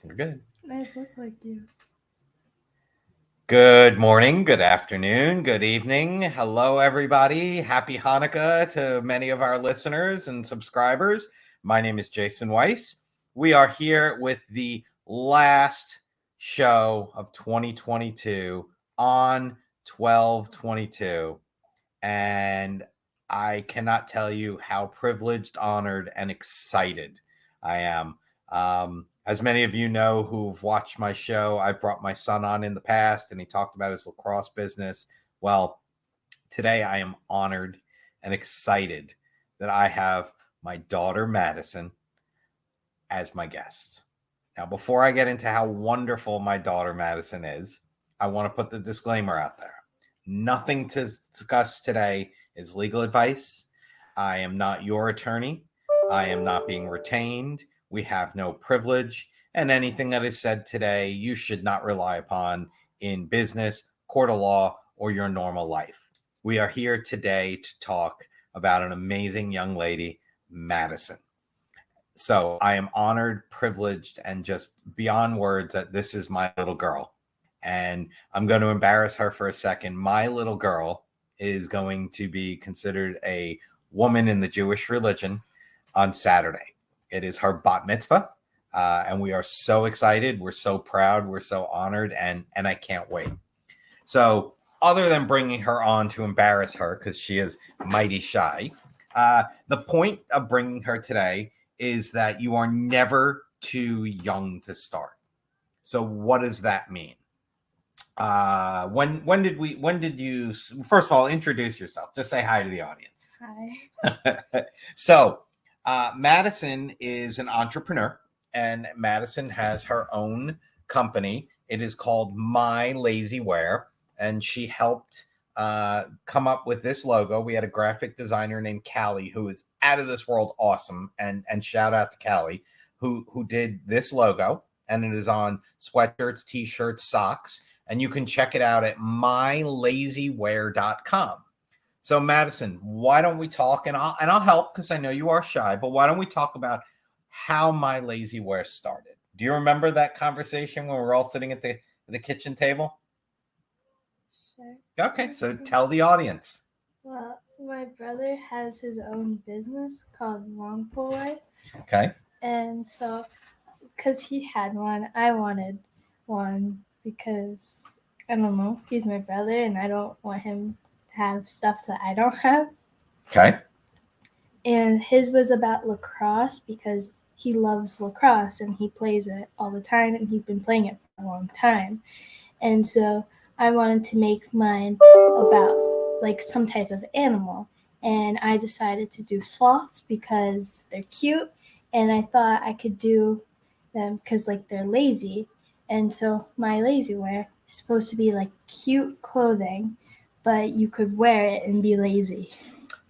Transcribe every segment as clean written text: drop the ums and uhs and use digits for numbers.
You're good. I look like you. Good morning, good afternoon, good evening. Hello, everybody. Happy Hanukkah to many of our listeners and subscribers. My name is Madison Weiss. We are here with the last show of 2022 on 12/22. And I cannot tell you how privileged, honored, and excited I am. As many of you know who've watched my show, I've brought my son on in the past and he talked about his lacrosse business. Well, today I am honored and excited that I have my daughter Madison as my guest. Now, before I get into how wonderful my daughter Madison is, I want to put the disclaimer out there. Nothing to discuss today is legal advice. I am not your attorney. I am not being retained. We have no privilege. And anything that is said today, you should not rely upon in business, court of law, or your normal life. We are here today to talk about an amazing young lady, Madison. So I am honored, privileged, and just beyond words that this is my little girl. And I'm going to embarrass her for a second. My little girl is going to be considered a woman in the Jewish religion on Saturday. It is her bat mitzvah. And we are so excited. We're so proud. We're so honored. And I can't wait. So other than bringing her on to embarrass her, because she is mighty shy, the point of bringing her today is that you are never too young to start. So what does that mean? When did you first of all introduce yourself? Just say hi to the audience. Hi. So Madison is an entrepreneur, and Madison has her own company. It is called My Lazy Wear, and she helped come up with this logo. We had a graphic designer named Callie who is out of this world awesome, and shout out to Callie who did this logo, and it is on sweatshirts, t-shirts, socks, and you can check it out at mylazywear.com. So Madison, why don't we talk, and I'll help because I know you are shy, but why don't we talk about how My Lazy Wear started? Do you remember that conversation when we were all sitting at the kitchen table? Sure. Okay, so tell the audience. Well, my brother has his own business called Long Pole Life. Okay. And so, because he had one, I wanted one because, I don't know, he's my brother and I don't want him to have stuff that I don't have. Okay. And his was about lacrosse because he loves lacrosse and he plays it all the time and he's been playing it for a long time. And so I wanted to make mine about like some type of animal. And I decided to do sloths because they're cute and I thought I could do them because like they're lazy. And so My Lazy Wear is supposed to be like cute clothing, but you could wear it and be lazy.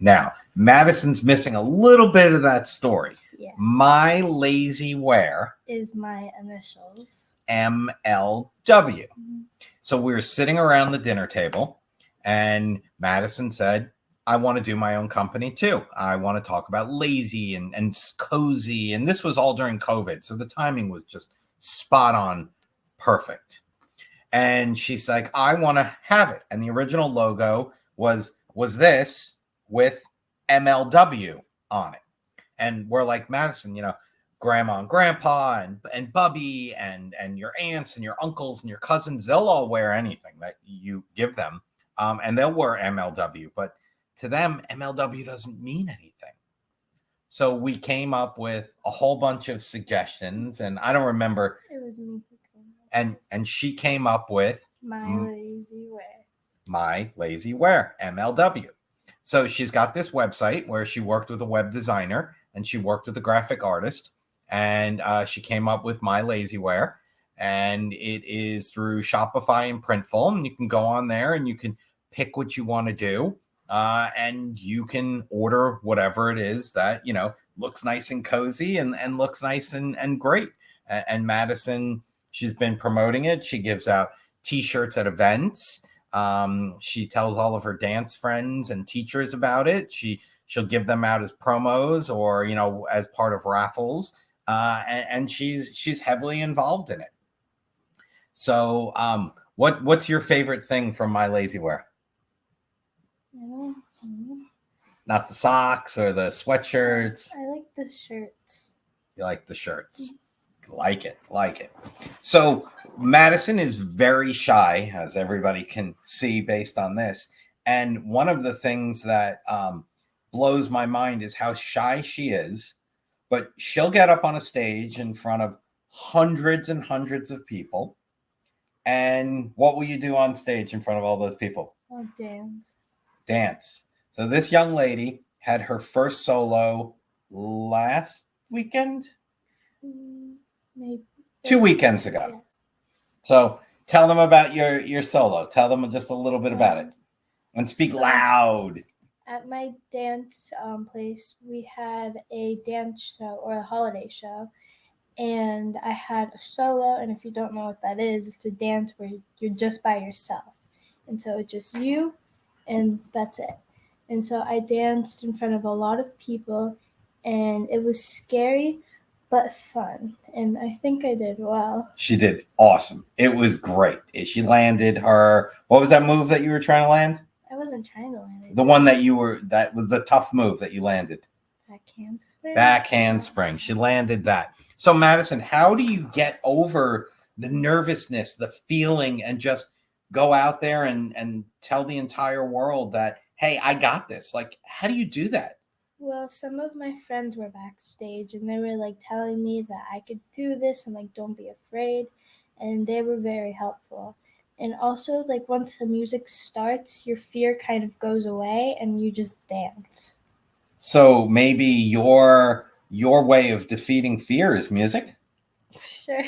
Now, Madison's missing a little bit of that story. Yeah. My Lazy Wear is my initials. MLW. Mm-hmm. So we were sitting around the dinner table and Madison said, I want to do my own company too. I want to talk about lazy and cozy. And this was all during COVID. So the timing was just spot on, perfect. And she's like, I want to have it. And the original logo was this with MLW on it. And we're like, Madison, grandma and grandpa and Bubby and your aunts and your uncles and your cousins, they'll all wear anything that you give them. And they'll wear MLW, but to them, MLW doesn't mean anything. So we came up with a whole bunch of suggestions, and I don't remember. It was me. And she came up with My Lazy Wear. My Lazy Wear, MLW. So she's got this website where she worked with a web designer and she worked with a graphic artist, and she came up with My Lazy Wear, and it is through Shopify and Printful, and you can go on there and you can pick what you want to do, and you can order whatever it is that looks nice and cozy and looks nice and great. And Madison, she's been promoting it. She gives out t-shirts at events. She tells all of her dance friends and teachers about it. She'll give them out as promos or, as part of raffles. and she's heavily involved in it. So, what's your favorite thing from My Lazy Wear? Not the socks or the sweatshirts. I like the shirts. You like the shirts. Like it. So Madison is very shy, as everybody can see based on this. And one of the things that blows my mind is how shy she is. But she'll get up on a stage in front of hundreds and hundreds of people. And what will you do on stage in front of all those people? I'll Dance. So this young lady had her first solo last weekend? Maybe 2 weekends ago. Yeah. So tell them about your solo. Tell them just a little bit about it. And speak loud. At my dance place, we had a dance show or a holiday show. And I had a solo. And if you don't know what that is, it's a dance where you're just by yourself. And so it's just you and that's it. And so I danced in front of a lot of people. And it was scary, but fun. And I think I did well. She did awesome. It was great. She landed her, what was that move that you were trying to land? I wasn't trying to land it. The one that was the tough move that you landed. Back handspring. She landed that. So Madison, how do you get over the nervousness, the feeling, and just go out there and tell the entire world that, hey, I got this? Like, how do you do that? Well, some of my friends were backstage and they were like telling me that I could do this and like don't be afraid, and they were very helpful. And also, like, once the music starts, your fear kind of goes away and you just dance. So maybe your way of defeating fear is music? Sure.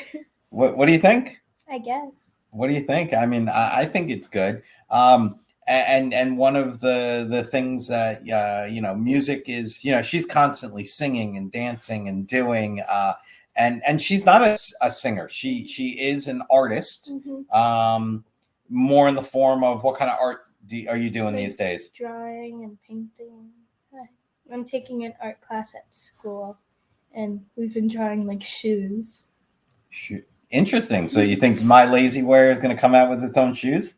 What do you think? I guess. What do you think? I mean, I think it's good. And one of the things that music is, she's constantly singing and dancing and doing, and she's not a singer. She is an artist. Mm-hmm. More in the form of, what kind of art are you doing these days? Drawing and painting. I'm taking an art class at school, and we've been drawing like shoes. Interesting. So you think My Lazy Wear is going to come out with its own shoes?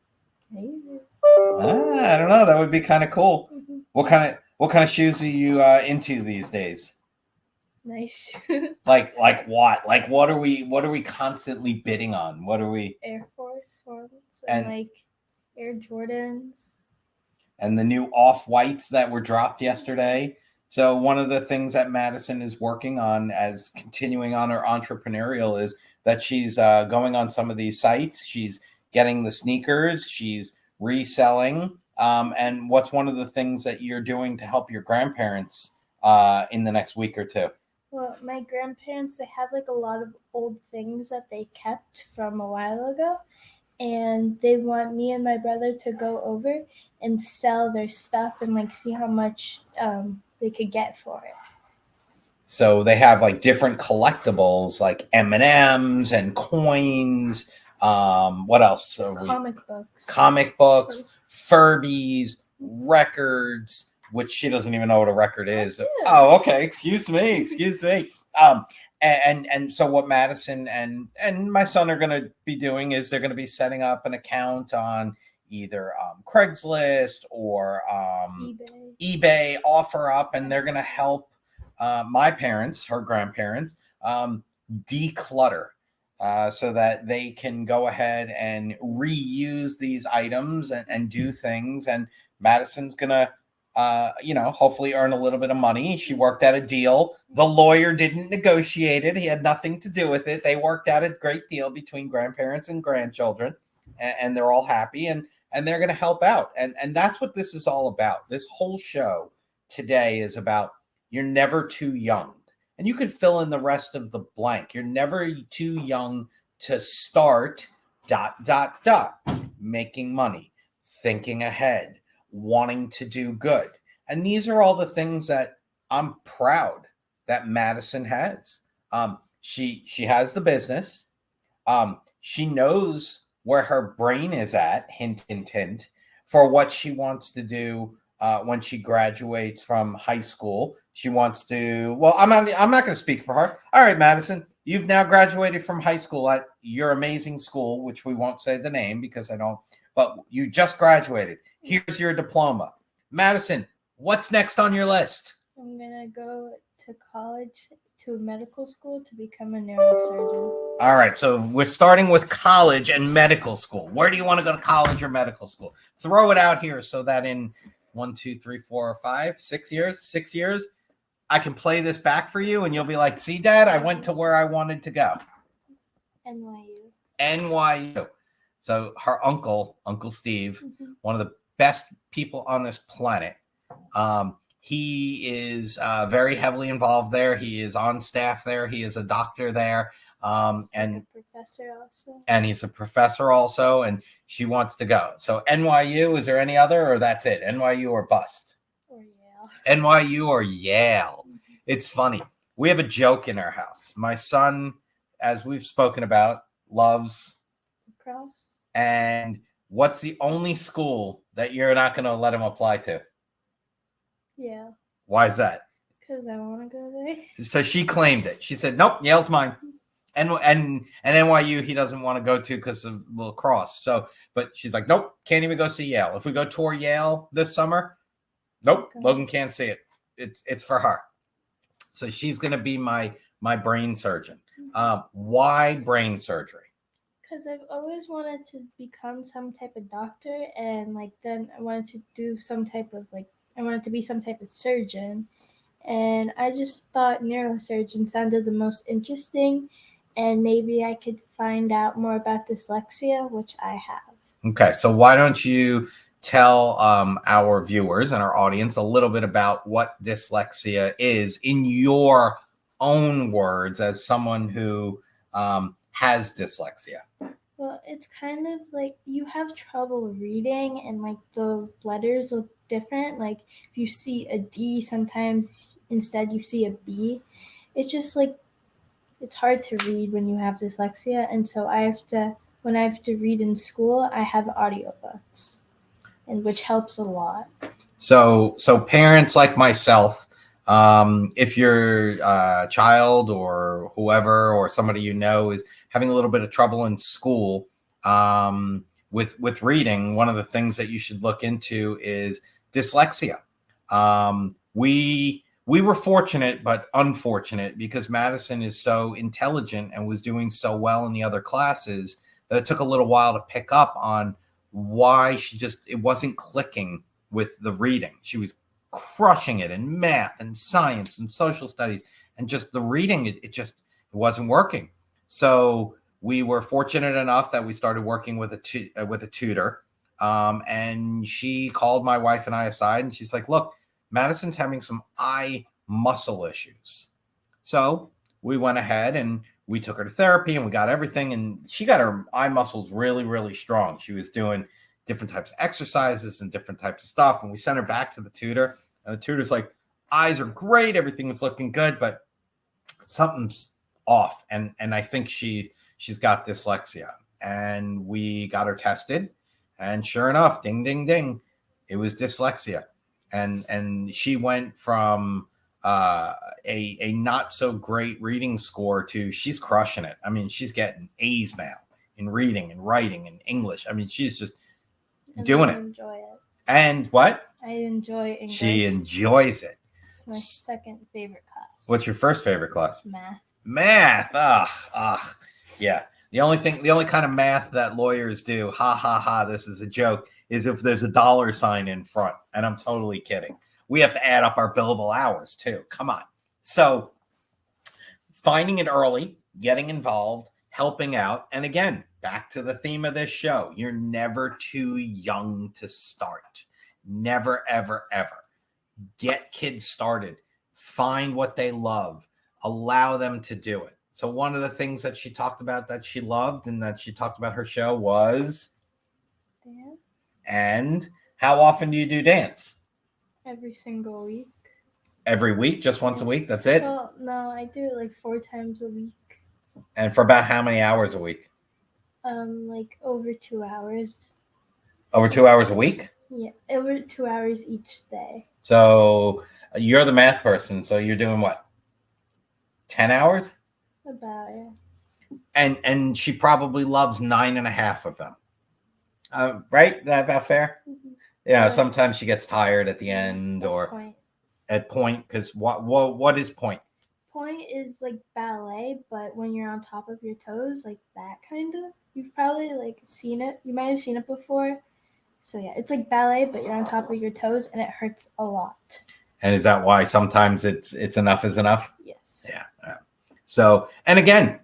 Maybe. I don't know. That would be kind of cool. Mm-hmm. What kind of shoes are you into these days? Nice shoes. Like what? Like what are we constantly bidding on? What are we? Air Force Ones and like Air Jordans. And the new Off-Whites that were dropped yesterday. So one of the things that Madison is working on as continuing on her entrepreneurial is that she's going on some of these sites. She's getting the sneakers. She's reselling. And what's one of the things that you're doing to help your grandparents in the next week or two? Well, my grandparents, they have like a lot of old things that they kept from a while ago. And they want me and my brother to go over and sell their stuff and like see how much they could get for it. So they have like different collectibles like M&Ms and coins. What else? Comic books, Furbies, records, which she doesn't even know what a record is. Oh, okay. Excuse me. And so what Madison and my son are going to be doing is they're going to be setting up an account on either Craigslist or eBay, OfferUp, and they're going to help my parents, her grandparents, declutter so that they can go ahead and reuse these items and do things. And Madison's going to hopefully earn a little bit of money. She worked out a deal. The lawyer didn't negotiate it. He had nothing to do with it. They worked out a great deal between grandparents and grandchildren, and they're all happy, and they're going to help out. And that's what this is all about. This whole show today is about you're never too young. And you could fill in the rest of the blank. You're never too young to start ... making money, thinking ahead, wanting to do good. And these are all the things that I'm proud that Madison has. She has the business. She knows where her brain is at, hint, hint, hint, for what she wants to do when she graduates from high school. She wants to. Well, I'm not going to speak for her. All right, Madison, you've now graduated from high school at your amazing school, which we won't say the name because I don't. But you just graduated. Here's your diploma, Madison. What's next on your list? I'm gonna go to college, to a medical school, to become a neurosurgeon. All right, so we're starting with college and medical school. Where do you want to go to college or medical school? Throw it out here so that in 1, 2, 3, 4, 5, 6 years, I can play this back for you and you'll be like, see, Dad, I went to where I wanted to go. NYU. So her uncle Steve, one of the best people on this planet. He is very heavily involved there. He is on staff there. He is a doctor there. And professor also. And he's a professor also. And she wants to go. So NYU, is there any other, or that's it? NYU or bust? Or Yale. NYU or Yale. It's funny. We have a joke in our house. My son, as we've spoken about, loves lacrosse. And what's the only school that you're not going to let him apply to? Yeah. Why is that? Because I want to go there. So she claimed it. She said, nope, Yale's mine. And NYU he doesn't want to go to because of lacrosse. So, but she's like, nope, can't even go see Yale. If we go tour Yale this summer, nope, okay. Logan can't see it. It's for her. So she's going to be my brain surgeon. Why brain surgery? Because I've always wanted to become some type of doctor, and then I wanted to do some type of I wanted to be some type of surgeon, and I just thought neurosurgeon sounded the most interesting, and maybe I could find out more about dyslexia, which I have. Okay, so why don't you tell our viewers and our audience a little bit about what dyslexia is in your own words as someone who has dyslexia? Well, it's kind of like you have trouble reading and the letters look different. If you see a D, sometimes instead you see a B. It's just it's hard to read when you have dyslexia. And so when I have to read in school, I have audiobooks, and which helps a lot. So parents like myself, if your child or whoever or somebody you know is having a little bit of trouble in school with reading, one of the things that you should look into is dyslexia. We were fortunate but unfortunate because Madison is so intelligent and was doing so well in the other classes that it took a little while to pick up on why it wasn't clicking with the reading. She was crushing it in math and science and social studies, and just the reading, it wasn't working. So we were fortunate enough that we started working with a tutor, and she called my wife and I aside, and she's like, look, Madison's having some eye muscle issues. So we went ahead and we took her to therapy and we got everything, and she got her eye muscles really, really strong. She was doing different types of exercises and different types of stuff, and we sent her back to the tutor, and the tutor's like, eyes are great, everything is looking good, but something's off, and I think she's got dyslexia. And we got her tested, and sure enough, ding ding ding, it was dyslexia. And she went from a not so great reading score to she's crushing it. I mean, she's getting A's now in reading and writing and English. I mean, she's just doing it. Enjoy it. And what? I enjoy English. She enjoys it. It's my second favorite class. What's your first favorite class? Math. Yeah. The only kind of math that lawyers do, ha ha ha, this is a joke, is if there's a dollar sign in front. And I'm totally kidding. We have to add up our billable hours too. Come on. So finding it early, getting involved, helping out. And again, back to the theme of this show, you're never too young to start. Never, ever, ever. Get kids started. Find what they love. Allow them to do it. So one of the things that she talked about that she loved and that she talked about her show was dance. And how often do you do dance? Every single week. Every week? Just once a week? That's it? Well, no, I do it 4 times a week. And for about how many hours a week? Over 2 hours. Over 2 hours a week? Yeah, over 2 hours each day. So You're the math person, so you're doing what? 10 hours? About it. And she probably loves 9.5 of them. Right? That about fair? Mhm. Yeah, sometimes she gets tired at the end or Point. at point, because what is point? Point is like ballet, but when you're on top of your toes, like that kind of. You've probably like seen it. You might have seen it before. So yeah, it's like ballet, but you're on top of your toes, and it hurts a lot. And is that why sometimes it's enough is enough? Yes. Yeah. So, and again,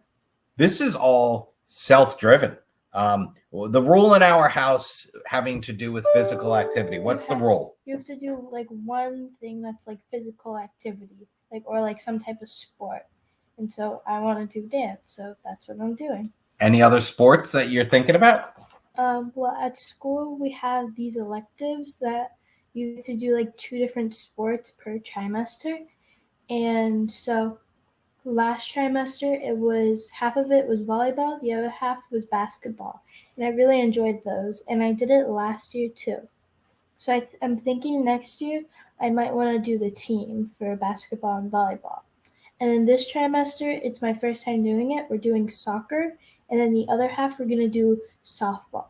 this is all self-driven. The rule in our house having to do with physical activity. What's the rule? You have to do like one thing that's like physical activity, like or like some type of sport. And so I want to do dance, so that's what I'm doing. Any other sports that you're thinking about? Well, at school we have these electives that you get to do like 2 different sports per trimester, and so last trimester it was half of it was volleyball, the other half was basketball, and I really enjoyed those, and I did it last year too. So I'm thinking next year I might want to do the team for basketball and volleyball. And in this trimester, it's my first time doing it. We're doing soccer, and then the other half we're gonna do softball.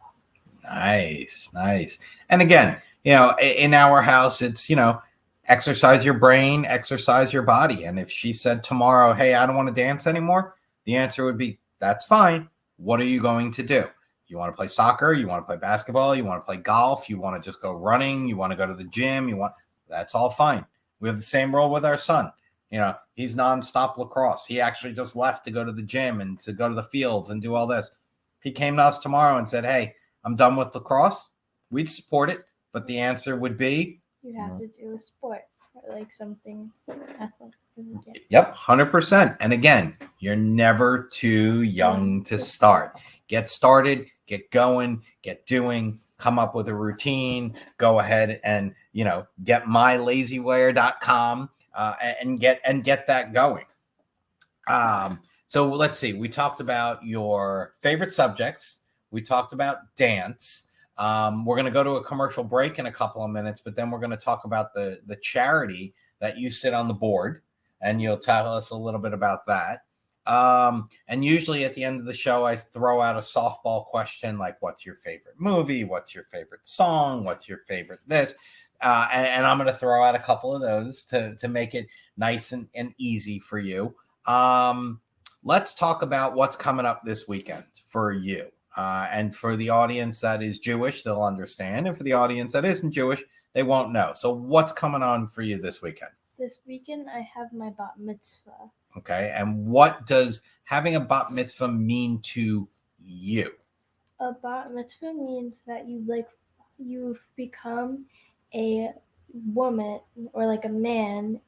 Nice. And again, in our house, it's, exercise your brain, exercise your body. And if she said tomorrow, hey, I don't want to dance anymore, the answer would be, that's fine. What are you going to do? You want to play soccer? You want to play basketball? You want to play golf? You want to just go running? You want to go to the gym? That's all fine. We have the same rule with our son. He's nonstop lacrosse. He actually just left to go to the gym and to go to the fields and do all this. If he came to us tomorrow and said, hey, I'm done with lacrosse, we'd support it. But the answer would be, you have to do a sport or like something athletic. Yep, 100%. And again, you're never too young to start. Get started, get going, get doing, come up with a routine, go ahead and, get mylazywire.com and get that going. So let's see. We talked about your favorite subjects. We talked about dance. We're going to go to a commercial break in a couple of minutes, but then we're going to talk about the charity that you sit on the board, and you'll tell us a little bit about that. And usually at the end of the show, I throw out a softball question like, what's your favorite movie? What's your favorite song? What's your favorite this? And I'm going to throw out a couple of those to make it nice and easy for you. Let's talk about what's coming up this weekend for you. And for the audience that is Jewish, they'll understand. And for the audience that isn't Jewish, they won't know. So what's coming on for you this weekend? This weekend, I have my bat mitzvah. Okay. And what does having a bat mitzvah mean to you? A bat mitzvah means that you've become a woman or like a man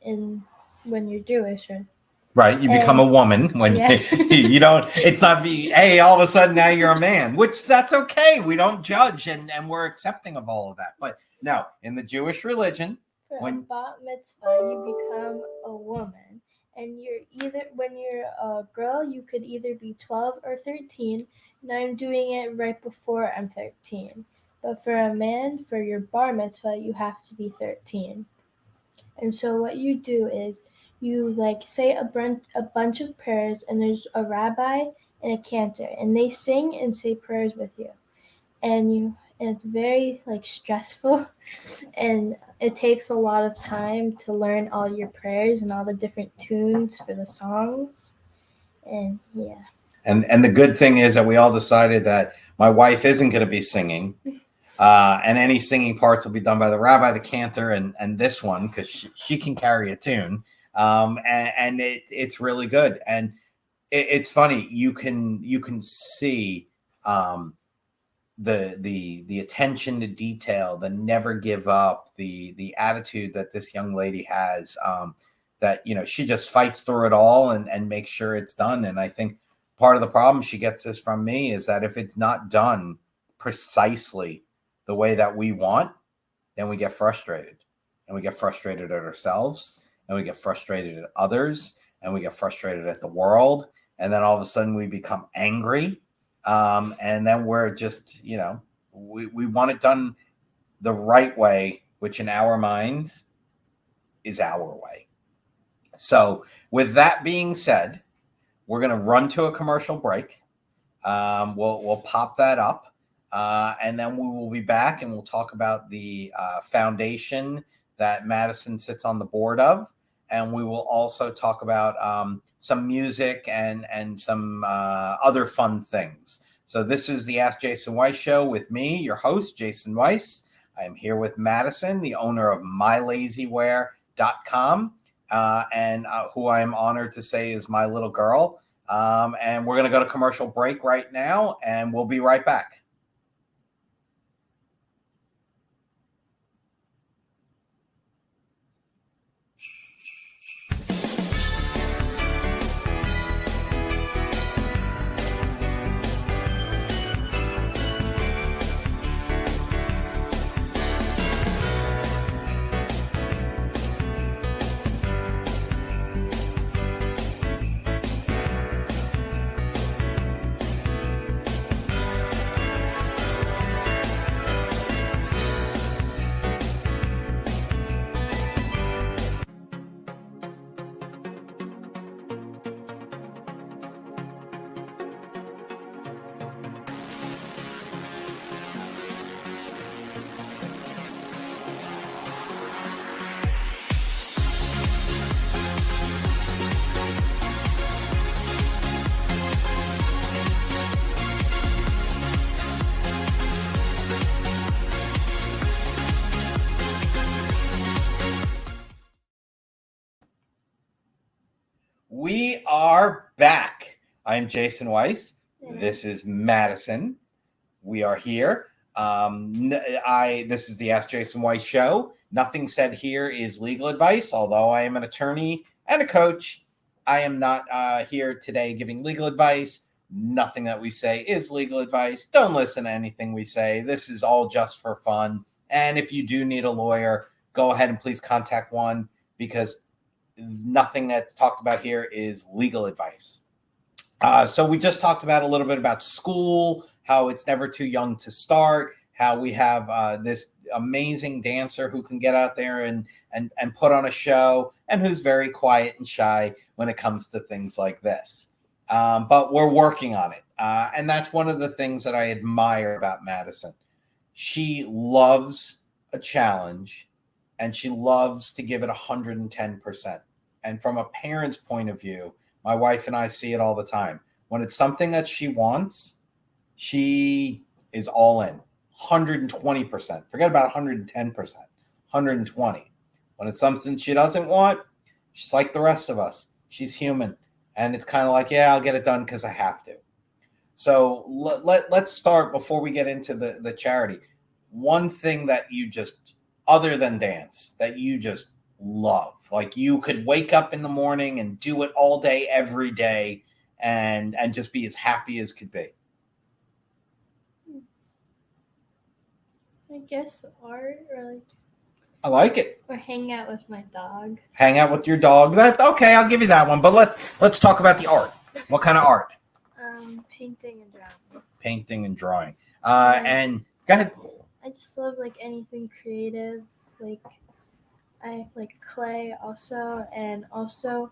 when you're Jewish. Right. You become a woman when you don't, it's not, hey, all of a sudden now you're a man, which that's okay. We don't judge and we're accepting of all of that. But no, in the Jewish religion, for a bat mitzvah, you become a woman. And when you're a girl, you could either be 12 or 13. And I'm doing it right before I'm 13. But for a man, for your bar mitzvah, you have to be 13. And so what you do is you say a bunch of prayers, and there's a rabbi and a cantor, and they sing and say prayers with you. And it's very stressful, and it takes a lot of time to learn all your prayers and all the different tunes for the songs. And yeah. And the good thing is that we all decided that my wife isn't going to be singing. And any singing parts will be done by the rabbi, the cantor, and this one, because she can carry a tune. And it's really good. And it's funny. You can see the attention to detail, the never give up, the attitude that this young lady has, that, she just fights through it all and makes sure it's done. And I think part of the problem she gets this from me is that if it's not done precisely the way that we want, then we get frustrated, and we get frustrated at ourselves, and we get frustrated at others, and we get frustrated at the world. And then all of a sudden we become angry. And then we're just, we want it done the right way, which in our minds is our way. So with that being said, we're going to run to a commercial break. We'll pop that up, and then we will be back, and we'll talk about the foundation that Madison sits on the board of, and we will also talk about some music and some other fun things. So this is the Ask Jason Weiss show with me, your host, Jason Weiss. I am here with Madison, the owner of MyLazyWear.com, and who I am honored to say is my little girl. And we're going to go to commercial break right now, and we'll be right back. We are back. I'm Jason Weiss. This is Madison. We are here. This is the Ask Jason Weiss show. Nothing said here is legal advice, although I am an attorney and a coach. I am not here today giving legal advice. Nothing that we say is legal advice. Don't listen to anything we say. This is all just for fun. And if you do need a lawyer, go ahead and please contact one, because nothing that's talked about here is legal advice. So we just talked about a little bit about school, how it's never too young to start, how we have this amazing dancer who can get out there and put on a show, and who's very quiet and shy when it comes to things like this. But we're working on it. And that's one of the things that I admire about Madison. She loves a challenge, and she loves to give it 110%. And from a parent's point of view, my wife and I see it all the time. When it's something that she wants, she is all in, 120%. Forget about 110%, 120. When it's something she doesn't want, she's like the rest of us. She's human. And it's kind of like, yeah, I'll get it done because I have to. So let's start before we get into the charity. One thing that you just, other than dance, that you just love, like you could wake up in the morning and do it all day, every day, and just be as happy as could be. I guess art, or like, I like it. or hang out with my dog. Hang out with your dog. That's okay. I'll give you that one. But let's talk about the art. What kind of art? Painting and drawing. Painting and drawing. And go ahead. I just love like anything creative. Like I like clay also, and also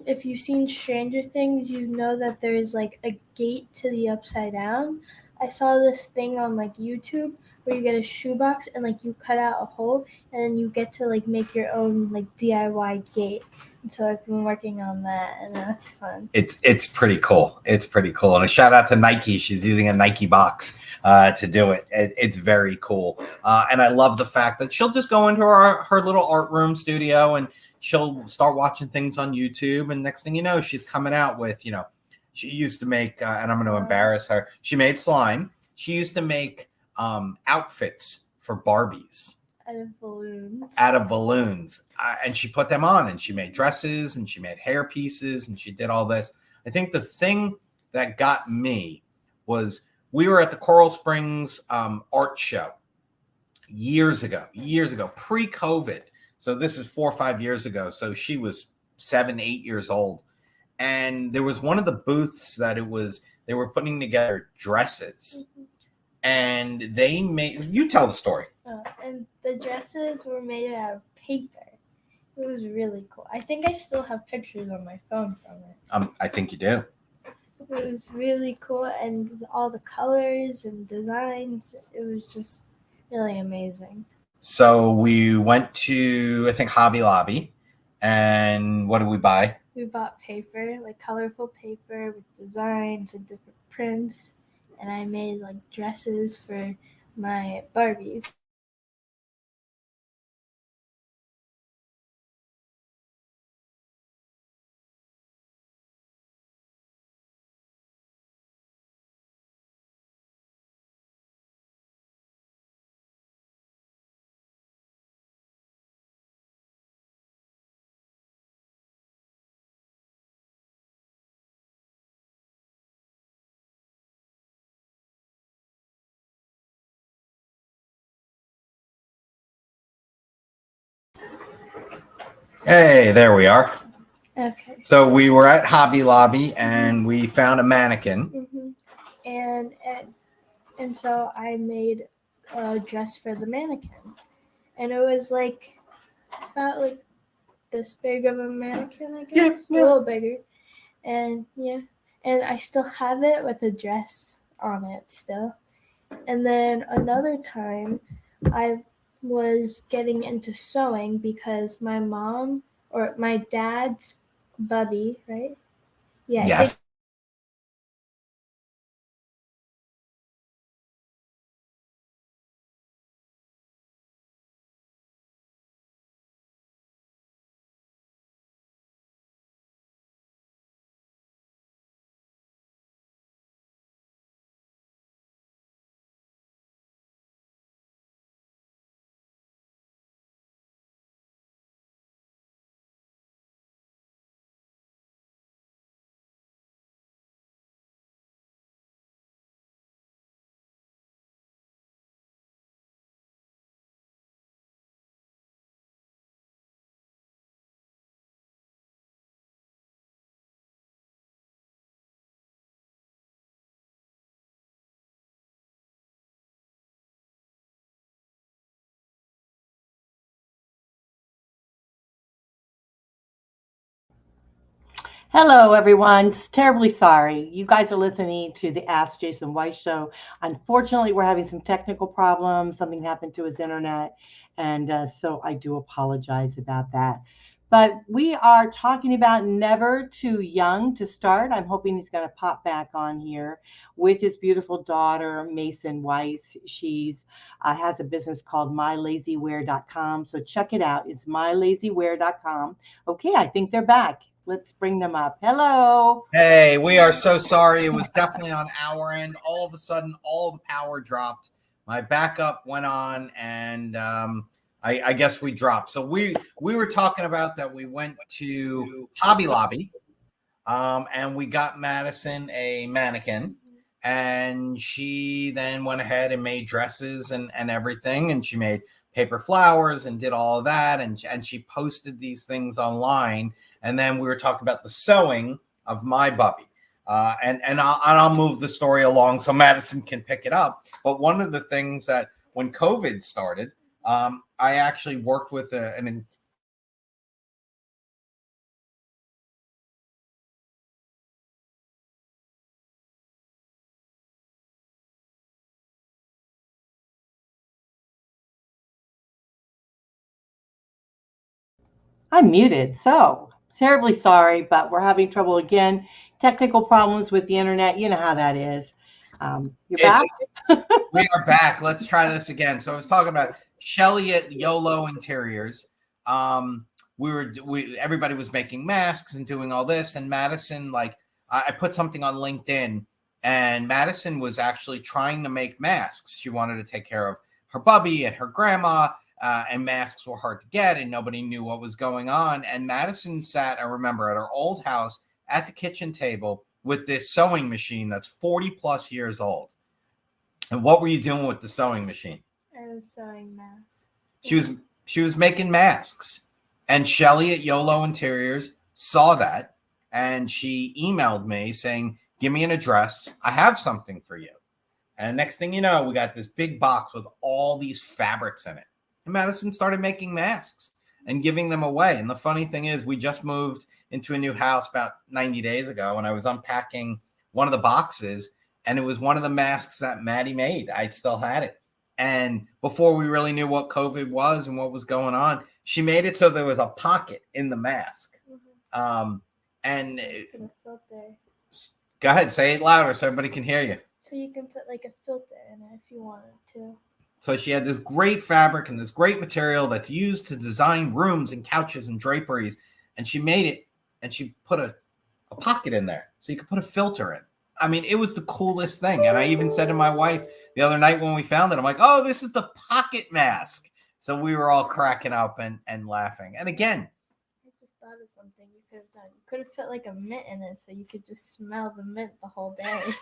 if you've seen Stranger Things, you know that there's like a gate to the upside down. I saw this thing on like YouTube where you get a shoebox and like you cut out a hole, and then you get to like make your own like DIY gate. And so I've been working on that, and that's fun. It's pretty cool. It's pretty cool. And a shout out to Nike. She's using a Nike box to do it. It's very cool. And I love the fact that she'll just go into her little art room studio, and she'll start watching things on YouTube. And next thing you know, she's coming out with, she used to make, and I'm going to embarrass her. She made slime. She used to make outfits for Barbies. Out of balloons. And she put them on, and she made dresses, and she made hair pieces, and she did all this. I think the thing that got me was we were at the Coral Springs art show years ago, pre-COVID. So this is 4 or 5 years ago. So she was 7, 8 years old. And there was one of the booths that they were putting together dresses. Mm-hmm. And they made, you tell the story. And the dresses were made out of paper. It was really cool. I think I still have pictures on my phone from it. I think you do. It was really cool, and all the colors and designs, it was just really amazing. So we went to, I think, Hobby Lobby, and what did we buy? We bought paper, like colorful paper with designs and different prints, and I made like dresses for my Barbies. Hey, there we are. Okay. So we were at Hobby Lobby, and we found a mannequin. And so I made a dress for the mannequin, and it was like about like this big of a mannequin, I guess, a little bigger, and and I still have it with a dress on it still. And then another time, I was getting into sewing because my mom or my dad's Bubby, right? Yeah, Yes. Hello, everyone. Terribly sorry. You guys are listening to the Ask Jason Weiss show. Unfortunately, we're having some technical problems. Something happened to his internet. And so I do apologize about that. But we are talking about Never Too Young to Start. I'm hoping he's going to pop back on here with his beautiful daughter, Madison Weiss. She's has a business called mylazywear.com. So check it out. It's mylazywear.com. Okay, I think they're back. Let's bring them up. Hello. Hey, we are so sorry. It was definitely on our end. All of a sudden, all the power dropped. My backup went on, and I guess we dropped. So we were talking about that. We went to Hobby Lobby, and we got Madison a mannequin, and she then went ahead and made dresses and everything, and she made paper flowers and did all of that, and she posted these things online. And then we were talking about the sewing of my Bubby. And I'll move the story along so Madison can pick it up. But one of the things that when COVID started, I actually worked with an I'm muted. So terribly sorry, but we're having trouble again. Technical problems with the internet. You know how that is. You're back? We are back. Let's try this again. So I was talking about Shelly at YOLO Interiors. Everybody was making masks and doing all this, and Madison, like, I put something on LinkedIn, and Madison was actually trying to make masks. She wanted to take care of her Bubby and her grandma, and masks were hard to get, and nobody knew what was going on. And Madison sat, I remember, at her old house at the kitchen table with this sewing machine that's 40 plus years old. And what were you doing with the sewing machine? I was sewing masks. She was making masks. And Shelly at YOLO Interiors saw that, and she emailed me saying, "Give me an address. I have something for you." And next thing you know, we got this big box with all these fabrics in it. And Madison started making masks. and giving them away. And the funny thing is, we just moved into a new house about 90 days ago, and I was unpacking one of the boxes, and it was one of the masks that Maddie made. I still had it. And before we really knew what COVID was and what was going on, she made it so there was a pocket in the mask. And Put a filter. Go ahead, say it louder so everybody can hear you. So you can put like a filter in it if you wanted to. So she had this great fabric and this great material that's used to design rooms and couches and draperies. And she made it, and she put a pocket in there so you could put a filter in. I mean, it was the coolest thing. And I even said to my wife the other night when we found it, I'm like, oh, this is the pocket mask. So we were all cracking up and laughing. And again, I just thought of something you could have done. You could have put like a mint in it so you could just smell the mint the whole day.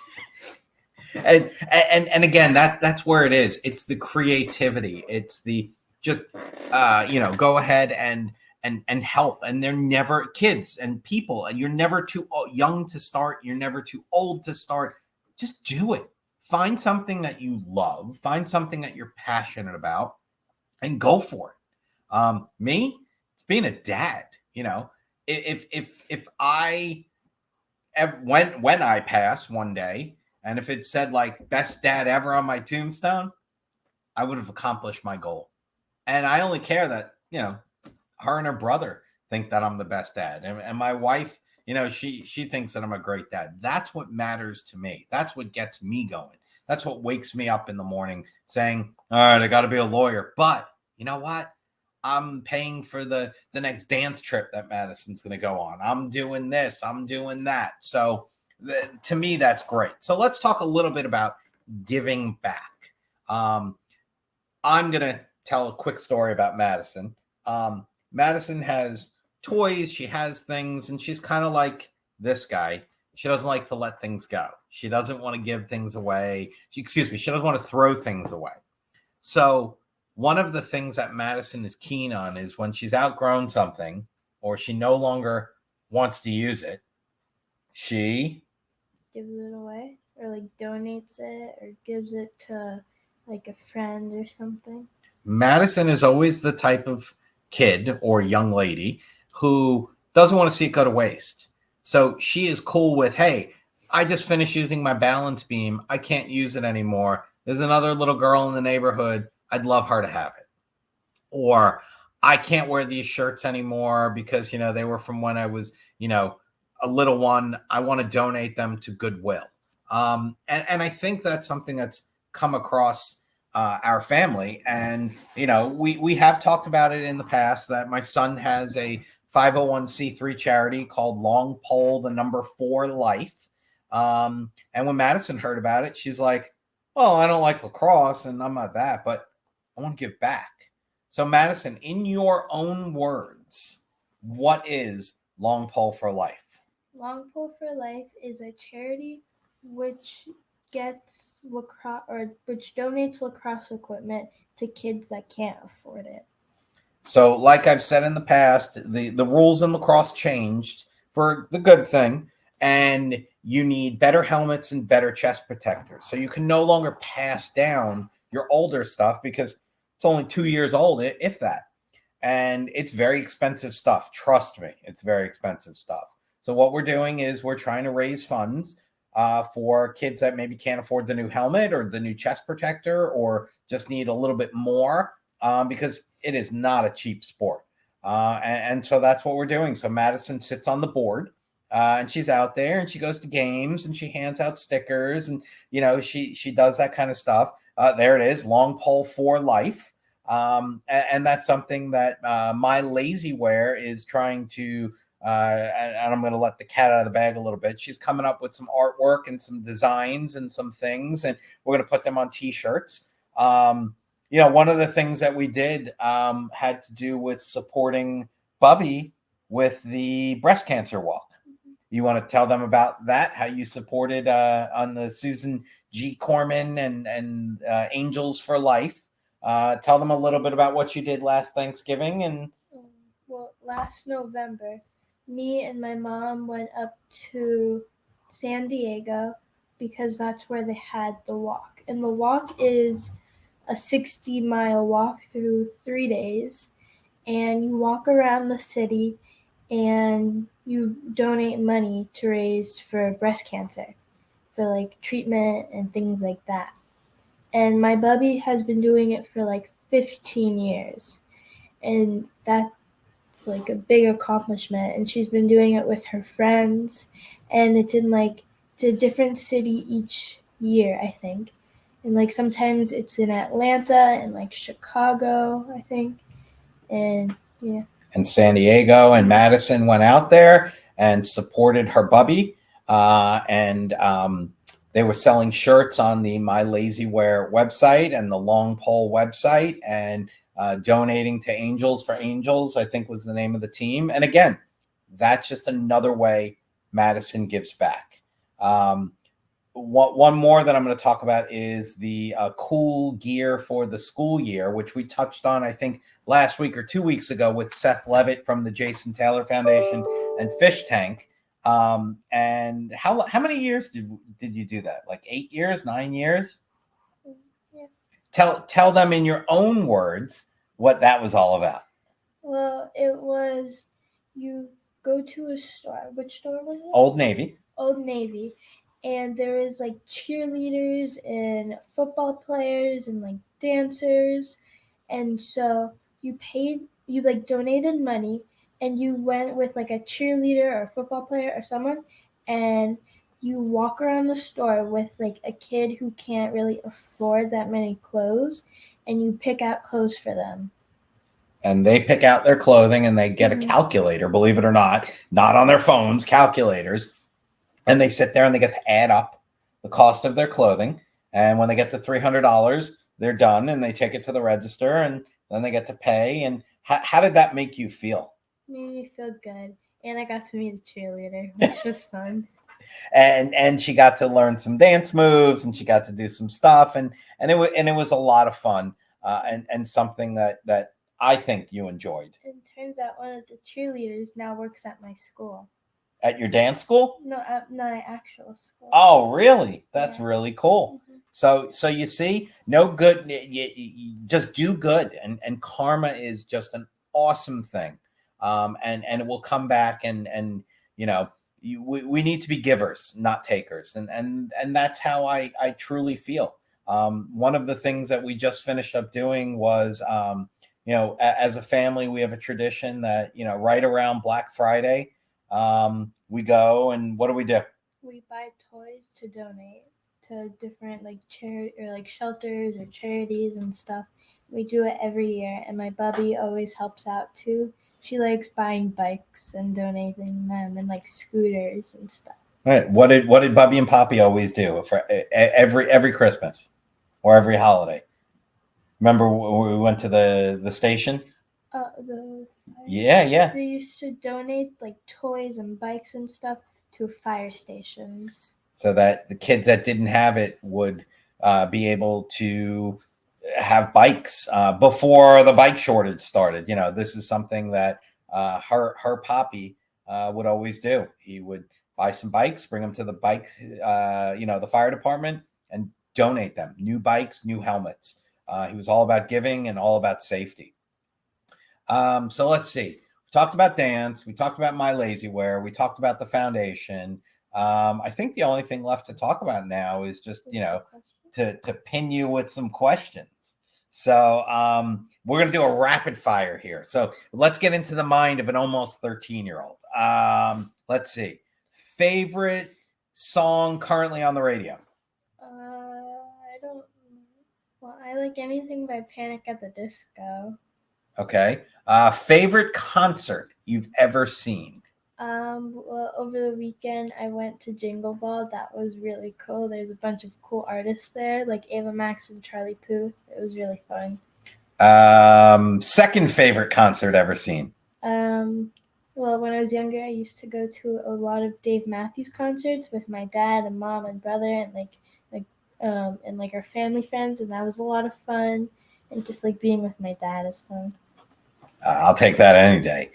And again, that's where it is. It's the creativity. It's the just go ahead and help. And they're never kids and people. And you're never too young to start. You're never too old to start. Just do it. Find something that you love. Find something that you're passionate about, and go for it. Me, it's being a dad. You know, if I when I pass one day, and if it said like best dad ever on my tombstone, I would have accomplished my goal. And I only care that, her and her brother think that I'm the best dad. And my wife, she thinks that I'm a great dad. That's what matters to me. That's what gets me going. That's what wakes me up in the morning saying, all right, I got to be a lawyer. But you know what? I'm paying for the next dance trip that Madison's going to go on. I'm doing this. I'm doing that. So to me, that's great. So let's talk a little bit about giving back. I'm going to tell a quick story about Madison. Madison has toys. She has things, and she's kind of like this guy. She doesn't like to let things go. She doesn't want to give things away. She doesn't want to throw things away. So one of the things that Madison is keen on is when she's outgrown something or she no longer wants to use it, she gives it away, or like donates it, or gives it to like a friend or something. Madison is always the type of kid or young lady who doesn't want to see it go to waste. So she is cool with, hey, I just finished using my balance beam. I can't use it anymore. There's another little girl in the neighborhood. I'd love her to have it. Or I can't wear these shirts anymore because, they were from when I was, a little one. I want to donate them to Goodwill. And I think that's something that's come across our family. And, we have talked about it in the past that my son has a 501c3 charity called Long Pole, the number 4 Life. And when Madison heard about it, she's like, well, I don't like lacrosse and I'm not that, but I want to give back. So Madison, in your own words, what is Long Pole for Life? Long Pole for Life is a charity which gets lacrosse, or which donates lacrosse equipment to kids that can't afford it. So like I've said in the past, the rules in lacrosse changed for the good thing, and you need better helmets and better chest protectors. So you can no longer pass down your older stuff because it's only 2 years old, if that. And it's very expensive stuff. Trust me, it's very expensive stuff. So what we're doing is we're trying to raise funds for kids that maybe can't afford the new helmet or the new chest protector or just need a little bit more because it is not a cheap sport. And so that's what we're doing. So Madison sits on the board and she's out there and she goes to games and she hands out stickers and, she does that kind of stuff. There it is, Long Pole for Life. And that's something that my Lazy Wear is trying to, and I'm going to let the cat out of the bag a little bit. She's coming up with some artwork and some designs and some things, and we're going to put them on t-shirts. One of the things that we did had to do with supporting Bubby with the breast cancer walk. You want to tell them about that, how you supported on the Susan G. Corman and Angels for Life. Tell them a little bit about what you did last Thanksgiving. And well, last November, me and my mom went up to San Diego because that's where they had the walk. And the walk is a 60-mile walk through 3 days. and you walk around the city and you donate money to raise for breast cancer, for like treatment and things like that. And my bubby has been doing it for like 15 years. And that's like a big accomplishment. And she's been doing it with her friends. And it's it's a different city each year, I think. And like sometimes it's in Atlanta and like Chicago, I think. And yeah. And San Diego and Madison went out there and supported her bubby. And they were selling shirts on the My Lazy Wear website and the Long Pole website, and donating to Angels for Angels, I think was the name of the team. And again, that's just another way Madison gives back. One more that I'm going to talk about is the cool gear for the school year, which we touched on, I think, last week or 2 weeks ago with Seth Levitt from the Jason Taylor Foundation and Fish Tank. And how many years did you do that? Like 8 years, 9 years? Yeah. Tell them in your own words what that was all about. Well, it was, you go to a store. Which store was it? Old Navy. Old Navy. And there is like cheerleaders and football players and like dancers. And so you like donated money, and you went with like a cheerleader or a football player or someone, and you walk around the store with like a kid who can't really afford that many clothes, and you pick out clothes for them. And they pick out their clothing and they get a calculator, believe it or not on their phones, calculators. And they sit there and they get to add up the cost of their clothing. And when they get to $300, they're done and they take it to the register, and then they get to pay. And how did that make you feel? Made me feel good. And I got to meet a cheerleader, which was fun. And she got to learn some dance moves, and she got to do some stuff. And it was a lot of fun, and something that I think you enjoyed. It turns out one of the cheerleaders now works at my school. At your dance school? No, at my actual school. Oh, really? That's really cool. Mm-hmm. So you see, no good, you just do good, and karma is just an awesome thing, and it will come back, and you know, we need to be givers, not takers, and that's how I truly feel. One of the things that we just finished up doing was, as a family, we have a tradition that, right around Black Friday, we go, and what do? We buy toys to donate to different like charity or like shelters or charities and stuff. We do it every year, and my bubby always helps out too. She likes buying bikes and donating them, and like scooters and stuff. Right. What did Bubby and Poppy always do for every Christmas or every holiday? Remember when we went to the station? Yeah. They used to donate like toys and bikes and stuff to fire stations, so that the kids that didn't have it would be able to have bikes before the bike shortage started. This is something that her Poppy would always do. He would buy some bikes, bring them to the bike, the fire department, and donate them. New bikes, new helmets. He was all about giving and all about safety. So let's see. We talked about dance. We talked about My Lazy Wear. We talked about the foundation. I think the only thing left to talk about now is just, to pin you with some questions. So we're going to do a rapid fire here. So let's get into the mind of an almost 13-year-old. Let's see. Favorite song currently on the radio? I don't. Well, I like anything by Panic at the Disco. Okay. Favorite concert you've ever seen? Well, over the weekend, I went to Jingle Ball. That was really cool. There's a bunch of cool artists there, like Ava Max and Charlie Puth. It was really fun. Second favorite concert ever seen? Well, when I was younger, I used to go to a lot of Dave Matthews concerts with my dad and mom and brother, and our family friends, and that was a lot of fun. And just like being with my dad is fun. I'll take that any day.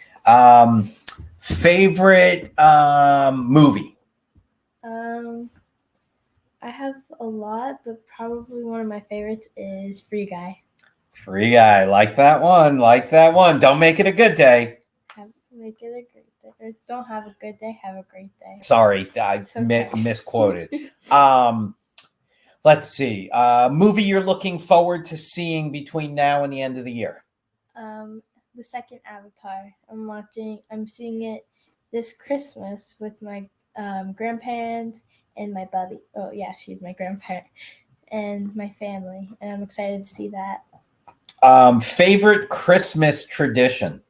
Favorite movie? I have a lot, but probably one of my favorites is Free Guy. Free guy. Like that one. Like that one. Don't make it a good day. Make it a great day. Or don't have a good day. Have a great day. Sorry, I Okay. misquoted. Let's see. Movie you're looking forward to seeing between now and the end of the year. The second Avatar. I'm seeing it this Christmas with my grandparents and my buddy. Oh yeah, she's my grandparent and my family, and I'm excited to see that. Favorite Christmas tradition.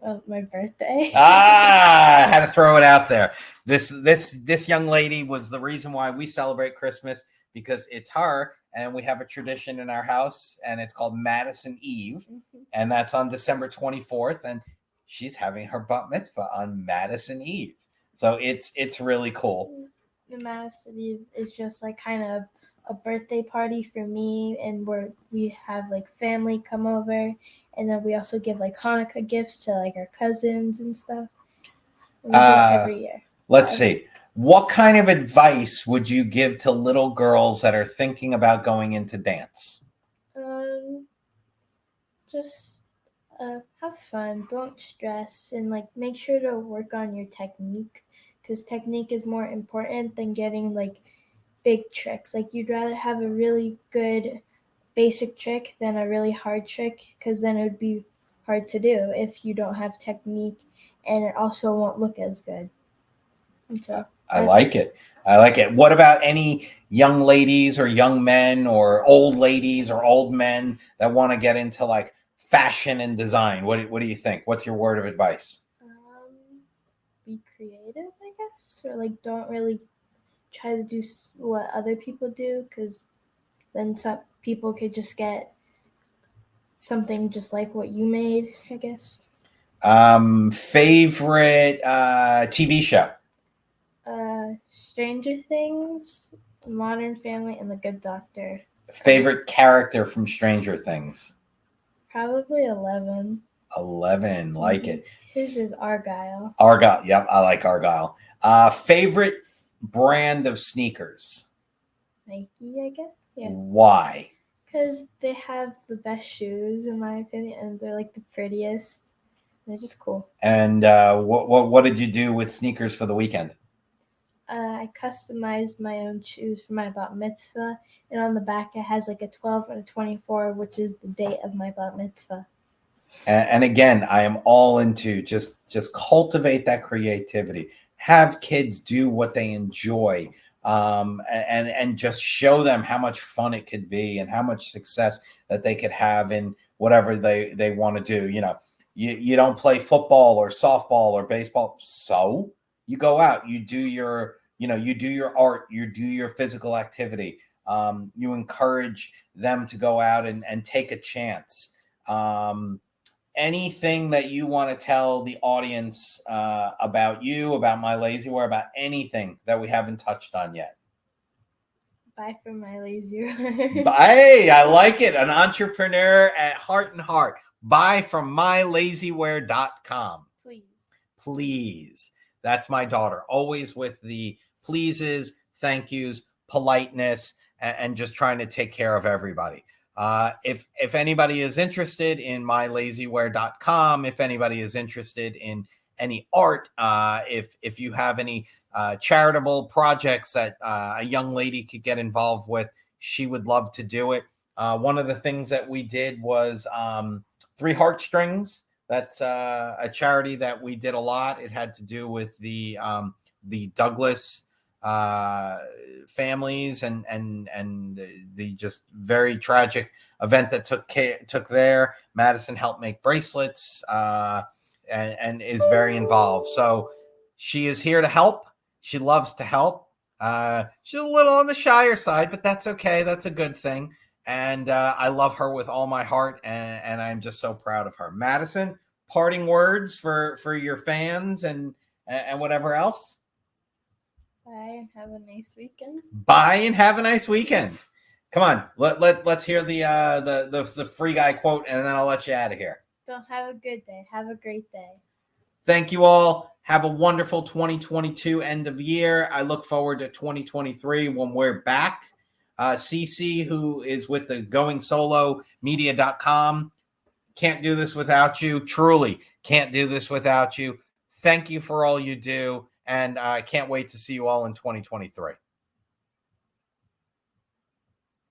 Oh, my birthday. I had to throw it out there. This young lady was the reason why we celebrate Christmas, because it's her, and we have a tradition in our house, and it's called Madison Eve, and that's on December 24th, and she's having her bat mitzvah on Madison Eve. So it's really cool. The Madison Eve is just like kind of a birthday party for me, and where we have like family come over, and then we also give like Hanukkah gifts to like our cousins and stuff. And we do it every year. Let's see. What kind of advice would you give to little girls that are thinking about going into dance? Just have fun. Don't stress, and like make sure to work on your technique, because technique is more important than getting like big tricks. Like you'd rather have a really good basic trick than a really hard trick, because then it would be hard to do if you don't have technique, and it also won't look as good. And so I like it. What about any young ladies or young men or old ladies or old men that want to get into like fashion and design? What do you think? What's your word of advice? Be creative, I guess, or like don't really try to do what other people do, because then some people could just get something just like what you made, I guess. Favorite TV show? Stranger Things, Modern Family, and The Good Doctor. Favorite character from Stranger Things? Probably 11. 11, like it. His is Argyle. Argyle, yep, I like Argyle. Favorite brand of sneakers? Nike, I guess. Yeah. Why? Because they have the best shoes, in my opinion, and they're like the prettiest. They're just cool. And what did you do with sneakers for the weekend? I customized my own shoes for my bat mitzvah, and on the back it has like a 12 and a 24, which is the date of my bat mitzvah. And again, I am all into just cultivate that creativity. Have kids do what they enjoy, and just show them how much fun it could be and how much success that they could have in whatever they want to do. You know, you don't play football or softball or baseball, so you go out, you do your art, you do your physical activity. You encourage them to go out and take a chance. Anything that you want to tell the audience about you, about My Lazy Wear, about anything that we haven't touched on yet? Bye from My Lazy Wear. Hey, I like it. An entrepreneur at heart and heart. Buy from mylazywear.com. Please. That's my daughter. Always with the pleases, thank yous, politeness, and just trying to take care of everybody. If anybody is interested in mylazywear.com, if anybody is interested in any art, if you have any charitable projects that a young lady could get involved with, she would love to do it. One of the things that we did was Three Heartstrings. That's a charity that we did a lot. It had to do with the Douglas families and the just very tragic event that took there. Madison helped make bracelets and is very involved. So she is here to help. She loves to help. She's a little on the shyer side, but that's okay. That's a good thing. And I love her with all my heart, and I'm just so proud of her. Madison, parting words for your fans and whatever else. Bye and have a nice weekend. Bye and have a nice weekend. Come on, let's hear the free guy quote, and then I'll let you out of here. Don't have a good day. Have a great day. Thank you all. Have a wonderful 2022 end of year. I look forward to 2023 when we're back. CC, who is with the goingsolomedia.com. Can't do this without you. Truly can't do this without you. Thank you for all you do. And I can't wait to see you all in 2023.